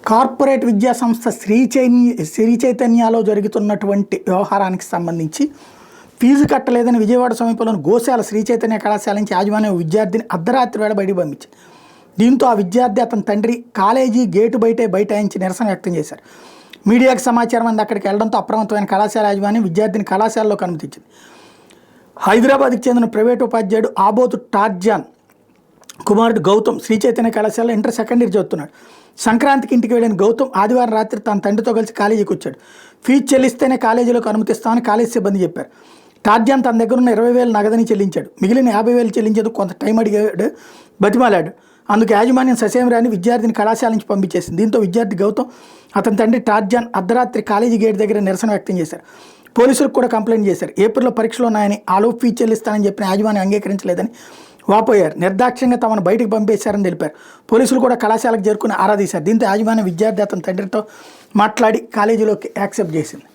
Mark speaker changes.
Speaker 1: Corporate విద్యా సంస్థ శ్రీ చైతన్యలో జరుగుతున్నటువంటి వ్యవహారానికి సంబంధించి ఫీజు కట్టలేదని విజయవాడ సమీపంలోని గోశాల శ్రీ చైతన్య కళాశాల నుంచి యాజమాన్యం విద్యార్థిని అర్ధరాత్రి వేళ బయటకు పంపించింది. దీంతో ఆ విద్యార్థి అతని తండ్రి కాలేజీ గేటు బైఠాయించి నిరసన వ్యక్తం చేశారు. మీడియాకు సమాచారం అంది అక్కడికి వెళ్లడంతో అప్రమత్తమైన కళాశాల యాజమాన్యం విద్యార్థిని కళాశాలలోకి అనుమతించింది. హైదరాబాద్కి చెందిన ప్రైవేటు ఉపాధ్యాయుడు ఆబోతు టార్జాన్ కుమారుడు గౌతమ్ శ్రీ చైతన్య కళాశాలలో ఇంటర్ సెకండ్ ఇయర్ చదువుతున్నాడు. సంక్రాంతికి ఇంటికి వెళ్ళిన గౌతమ్ ఆదివారం రాత్రి తన తండ్రితో కలిసి కాలేజీకి వచ్చాడు. ఫీజు చెల్లిస్తేనే కాలేజీలోకి అనుమతిస్తామని కాలేజీ సిబ్బంది చెప్పారు. టార్జాన్ తన దగ్గర ఉన్న 20,000 నగదని చెల్లించాడు. మిగిలిన 50,000 చెల్లించేందుకు కొంత టైం అడిగాడు, బతిమాలాడు. అందుకు యాజమాన్యం ససేమిరాని విద్యార్థిని కళాశాల నుంచి పంపించేసింది. దీంతో విద్యార్థి గౌతమ్ అతని తండ్రి టార్జాన్ అర్ధరాత్రి కాలేజీ గేట్ దగ్గర నిరసన వ్యక్తం చేశారు. పోలీసులకు కూడా కంప్లైంట్ చేశారు. ఏప్రిల్లో పరీక్షలు ఉన్నాయని ఆలోపు ఫీజు చెల్లిస్తానని చెప్పిన యాజమాన్యం అంగీకరించలేదని వాపోయారు. నిర్దాక్ష్యంగా తమను బయటకు పంపేశారని తెలిపారు. పోలీసులు కూడా కళాశాలకు చేరుకుని ఆరా తీశారు. దీంతో యాజమాన్యం విద్యార్థి అతని తండ్రితో మాట్లాడి కాలేజీలోకి యాక్సెప్ట్ చేసింది.